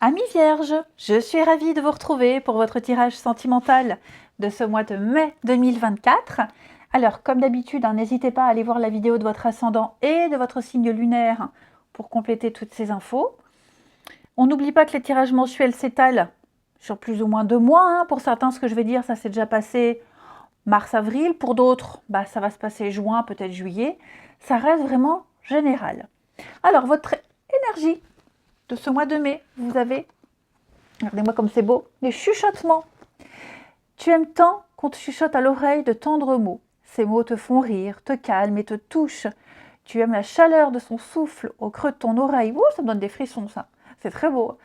Amis vierges, je suis ravie de vous retrouver pour votre tirage sentimental de ce mois de mai 2024. Alors, comme d'habitude, n'hésitez pas à aller voir la vidéo de votre ascendant et de votre signe lunaire pour compléter toutes ces infos. On n'oublie pas que les tirages mensuels s'étalent sur plus ou moins 2 mois. Pour certains, ce que je vais dire, ça s'est déjà passé mars-avril. Pour d'autres, ça va se passer juin, peut-être juillet. Ça reste vraiment général. Alors, votre énergie de ce mois de mai, vous avez, regardez-moi comme c'est beau, les chuchotements. Tu aimes tant qu'on te chuchote à l'oreille de tendres mots. Ces mots te font rire, te calment et te touchent. Tu aimes la chaleur de son souffle au creux de ton oreille. Ouh, ça me donne des frissons, ça. C'est très beau.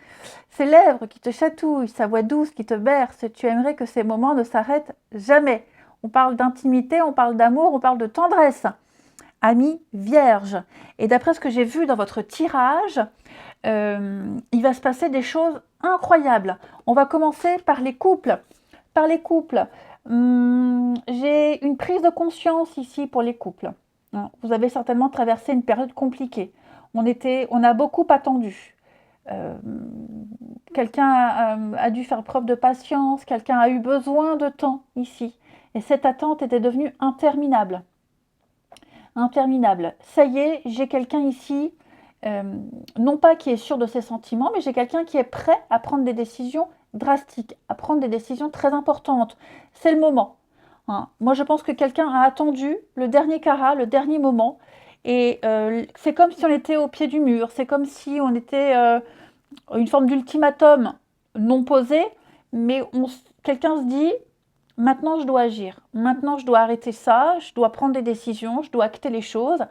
Ses lèvres qui te chatouillent, sa voix douce qui te berce. Tu aimerais que ces moments ne s'arrêtent jamais. On parle d'intimité, on parle d'amour, on parle de tendresse. Amis vierges. Et d'après ce que j'ai vu dans votre tirage, il va se passer des choses incroyables. On va commencer par les couples. Par les couples, j'ai une prise de conscience ici pour les couples. Vous avez certainement traversé une période compliquée. On a beaucoup attendu. Quelqu'un a dû faire preuve de patience, quelqu'un a eu besoin de temps ici. Et cette attente était devenue interminable. Interminable. Ça y est, j'ai quelqu'un ici, non pas qui est sûr de ses sentiments, mais j'ai quelqu'un qui est prêt à prendre des décisions drastiques, à prendre des décisions très importantes. C'est le moment. Moi, je pense que quelqu'un a attendu le dernier carat, le dernier moment. Et c'est comme si on était au pied du mur. C'est comme si on était une forme d'ultimatum non posé, mais quelqu'un se dit, maintenant je dois agir, maintenant je dois arrêter ça, je dois prendre des décisions, je dois acter les choses.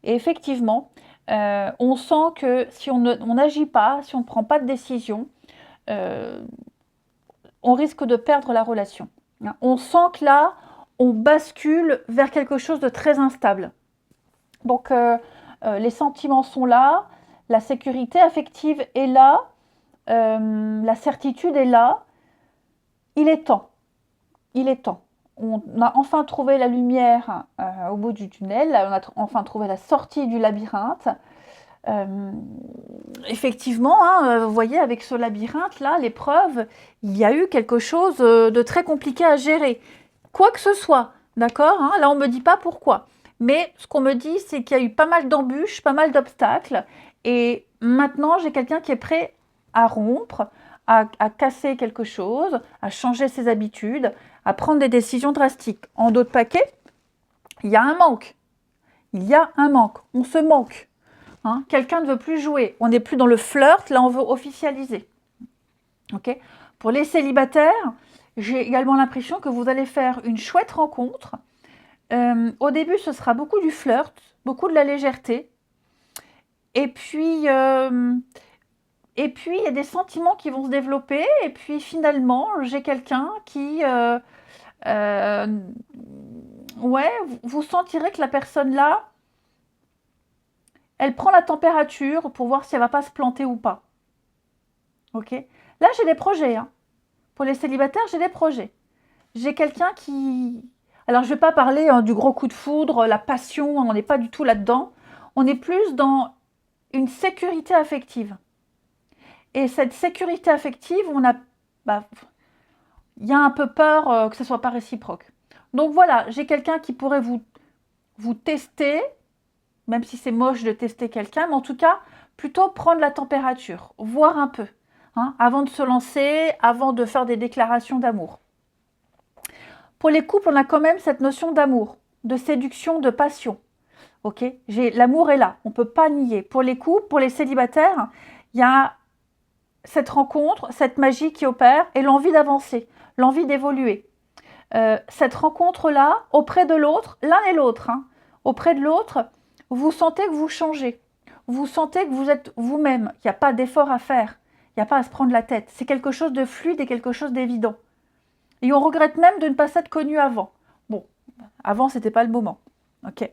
Et effectivement, on sent que si on n'agit pas, si on ne prend pas de décision, on risque de perdre la relation. On sent que là, on bascule vers quelque chose de très instable. Donc, les sentiments sont là, la sécurité affective est là, la certitude est là. Il est temps. Il est temps. On a enfin trouvé la lumière au bout du tunnel, on a enfin trouvé la sortie du labyrinthe. Effectivement, vous voyez, avec ce labyrinthe-là, l'épreuve, il y a eu quelque chose de très compliqué à gérer. Quoi que ce soit, d'accord, là, on ne me dit pas pourquoi. Mais ce qu'on me dit, c'est qu'il y a eu pas mal d'embûches, pas mal d'obstacles. Et maintenant, j'ai quelqu'un qui est prêt à rompre, à casser quelque chose, à changer ses habitudes, à prendre des décisions drastiques. En d'autres paquets, il y a un manque. Il y a un manque. On se manque. Quelqu'un ne veut plus jouer. On n'est plus dans le flirt. Là, on veut officialiser. Okay. Pour les célibataires, j'ai également l'impression que vous allez faire une chouette rencontre. Au début, ce sera beaucoup du flirt, beaucoup de la légèreté. Et puis, il y a des sentiments qui vont se développer. Et puis, finalement, j'ai quelqu'un qui... ouais, vous sentirez que la personne là, elle prend la température pour voir si elle ne va pas se planter ou pas. Ok. Là, j'ai des projets. Pour les célibataires, j'ai des projets. J'ai quelqu'un qui... Alors, je ne vais pas parler du gros coup de foudre, la passion, on n'est pas du tout là-dedans. On est plus dans une sécurité affective. Et cette sécurité affective, il y a un peu peur que ce ne soit pas réciproque. Donc voilà, j'ai quelqu'un qui pourrait vous tester, même si c'est moche de tester quelqu'un, mais en tout cas, plutôt prendre la température, voir un peu, avant de se lancer, avant de faire des déclarations d'amour. Pour les couples, on a quand même cette notion d'amour, de séduction, de passion. Ok, l'amour est là, on ne peut pas nier. Pour les couples, pour les célibataires, il y a cette rencontre, cette magie qui opère et l'envie d'avancer, l'envie d'évoluer. Cette rencontre-là, auprès de l'autre, l'un et l'autre, auprès de l'autre, vous sentez que vous changez. Vous sentez que vous êtes vous-même, qu'il n'y a pas d'effort à faire, il n'y a pas à se prendre la tête. C'est quelque chose de fluide et quelque chose d'évident. Et on regrette même de ne pas s'être connu avant. Bon, avant, ce n'était pas le moment. Ok.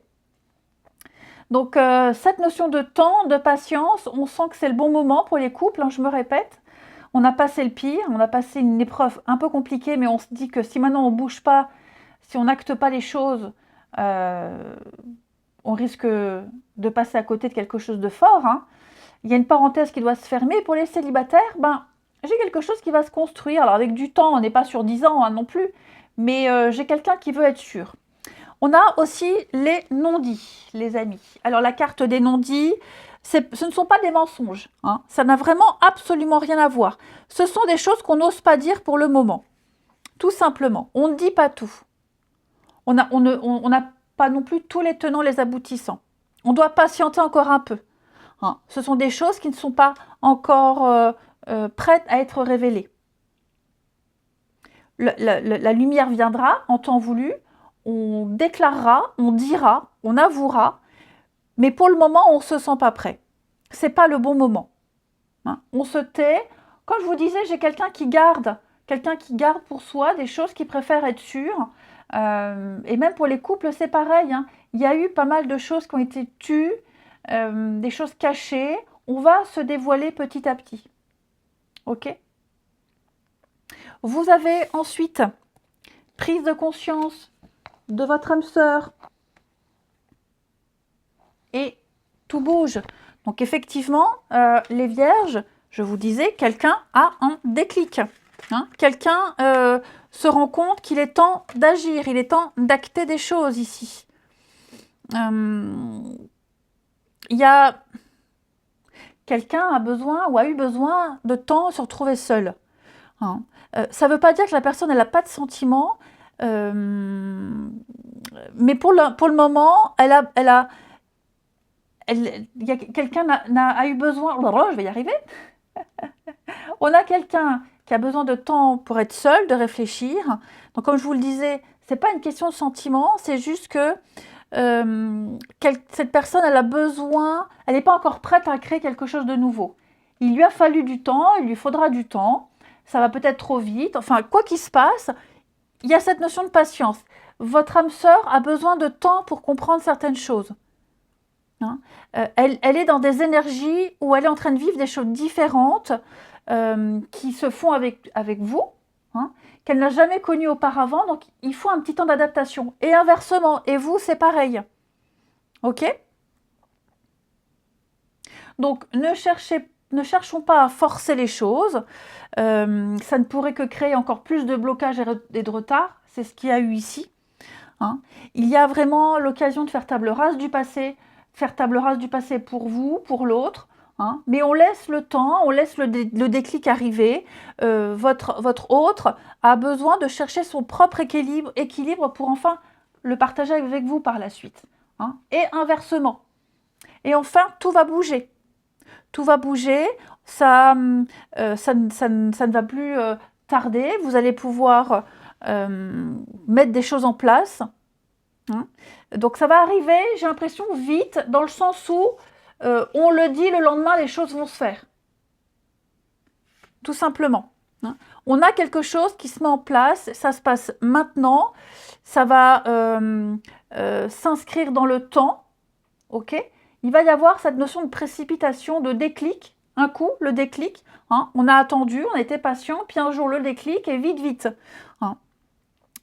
Donc, cette notion de temps, de patience, on sent que c'est le bon moment pour les couples, je me répète. On a passé le pire, on a passé une épreuve un peu compliquée, mais on se dit que si maintenant on ne bouge pas, si on n'acte pas les choses, on risque de passer à côté de quelque chose de fort. il y a une parenthèse qui doit se fermer. Pour les célibataires, ben, j'ai quelque chose qui va se construire. Alors avec du temps, on n'est pas sur 10 ans hein, non plus, mais j'ai quelqu'un qui veut être sûr. On a aussi les non-dits, les amis. Alors la carte des non-dits, ce ne sont pas des mensonges. Hein. Ça n'a vraiment absolument rien à voir. Ce sont des choses qu'on n'ose pas dire pour le moment. Tout simplement. On ne dit pas tout. On n'a pas non plus tous les tenants, les aboutissants. On doit patienter encore un peu. Hein. Ce sont des choses qui ne sont pas encore prêtes à être révélées. La lumière viendra en temps voulu. On déclarera, on dira, on avouera, mais pour le moment, on ne se sent pas prêt. Ce n'est pas le bon moment. Hein. On se tait. Comme je vous disais, j'ai quelqu'un qui garde pour soi des choses qu'il préfère être sûr. Et même pour les couples, c'est pareil. Hein. Il y a eu pas mal de choses qui ont été tues, des choses cachées. On va se dévoiler petit à petit. Ok ? Vous avez ensuite prise de conscience de votre âme sœur et tout bouge. Donc effectivement, les vierges, je vous disais, quelqu'un a un déclic. Hein. Quelqu'un se rend compte qu'il est temps d'agir, il est temps d'acter des choses ici. Il y a quelqu'un a besoin ou a eu besoin de temps à se retrouver seul. Hein. Ça ne veut pas dire que la personne n'a pas de sentiments, mais pour le moment, quelqu'un a eu besoin. Oh, je vais y arriver. On a quelqu'un qui a besoin de temps pour être seul, de réfléchir. Donc, comme je vous le disais, c'est pas une question de sentiment, c'est juste que cette personne, elle a besoin, elle n'est pas encore prête à créer quelque chose de nouveau. Il lui a fallu du temps, il lui faudra du temps. Ça va peut-être trop vite. Enfin, quoi qu'il se passe, il y a cette notion de patience. Votre âme sœur a besoin de temps pour comprendre certaines choses. Hein. Elle est dans des énergies où elle est en train de vivre des choses différentes qui se font avec vous, hein, qu'elle n'a jamais connues auparavant. Donc, il faut un petit temps d'adaptation. Et inversement, et vous, c'est pareil. Ok ? Donc, ne cherchons pas à forcer les choses. Ça ne pourrait que créer encore plus de blocages et de retard. C'est ce qu'il y a eu ici. Hein. Il y a vraiment l'occasion de faire table rase du passé, pour vous, pour l'autre. Hein. Mais on laisse le temps, on laisse le déclic arriver. Votre autre a besoin de chercher son propre équilibre pour enfin le partager avec vous par la suite. Hein. Et inversement. Et enfin, tout va bouger. Tout va bouger, ça ne va plus tarder. Vous allez pouvoir mettre des choses en place. Hein. Donc ça va arriver, j'ai l'impression, vite, dans le sens où on le dit, le lendemain, les choses vont se faire. Tout simplement. Hein. On a quelque chose qui se met en place, ça se passe maintenant, ça va s'inscrire dans le temps, ok ? Il va y avoir cette notion de précipitation, de déclic, un coup, le déclic, hein, on a attendu, on était patient, puis un jour le déclic et vite. Hein.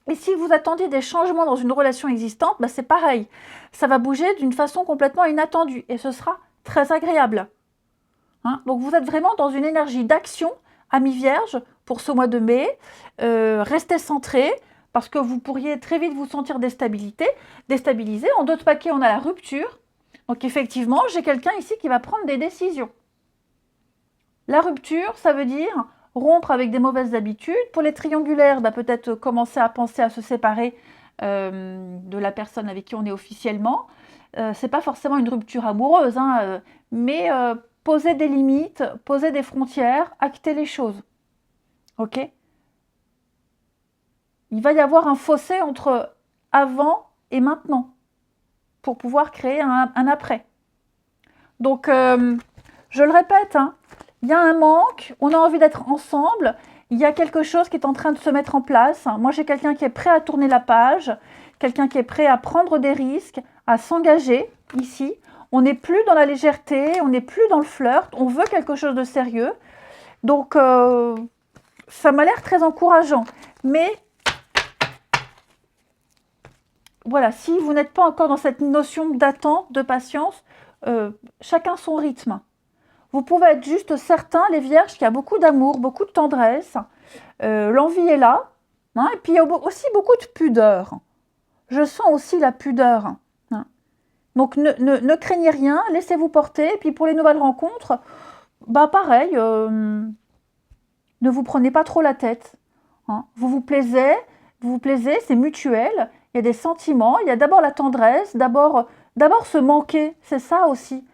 Et si vous attendiez des changements dans une relation existante, bah c'est pareil, ça va bouger d'une façon complètement inattendue et ce sera très agréable. Hein. Donc vous êtes vraiment dans une énergie d'action, amis vierges, pour ce mois de mai, restez centrés, parce que vous pourriez très vite vous sentir déstabilisé. En d'autres paquets, on a la rupture. Donc effectivement, j'ai quelqu'un ici qui va prendre des décisions. La rupture, ça veut dire rompre avec des mauvaises habitudes. Pour les triangulaires, bah, peut-être commencer à penser à se séparer de la personne avec qui on est officiellement. C'est pas forcément une rupture amoureuse, hein, mais poser des limites, poser des frontières, acter les choses. Ok ? Il va y avoir un fossé entre avant et maintenant, pour pouvoir créer un après. Donc, je le répète, hein, il y a un manque, on a envie d'être ensemble, il y a quelque chose qui est en train de se mettre en place. Moi, j'ai quelqu'un qui est prêt à tourner la page, quelqu'un qui est prêt à prendre des risques, à s'engager ici. On n'est plus dans la légèreté, on n'est plus dans le flirt, on veut quelque chose de sérieux. Donc, ça m'a l'air très encourageant. Mais voilà, si vous n'êtes pas encore dans cette notion d'attente, de patience, chacun son rythme. Vous pouvez être juste certain, les vierges, qu'il y a beaucoup d'amour, beaucoup de tendresse. L'envie est là. Hein, et puis il y a aussi beaucoup de pudeur. Je sens aussi la pudeur. Hein. Donc ne craignez rien, laissez-vous porter. Et puis pour les nouvelles rencontres, bah pareil, ne vous prenez pas trop la tête. Hein. Vous vous plaisez, c'est mutuel. Il y a des sentiments, il y a d'abord la tendresse, d'abord se manquer, c'est ça aussi.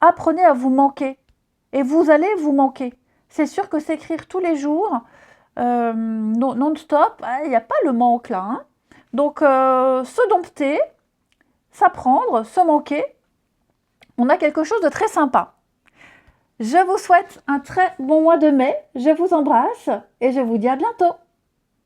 Apprenez à vous manquer. Et vous allez vous manquer. C'est sûr que s'écrire tous les jours, non-stop, il n'y a pas le manque là. Hein. Donc, se dompter, s'apprendre, se manquer, on a quelque chose de très sympa. Je vous souhaite un très bon mois de mai, je vous embrasse et je vous dis à bientôt.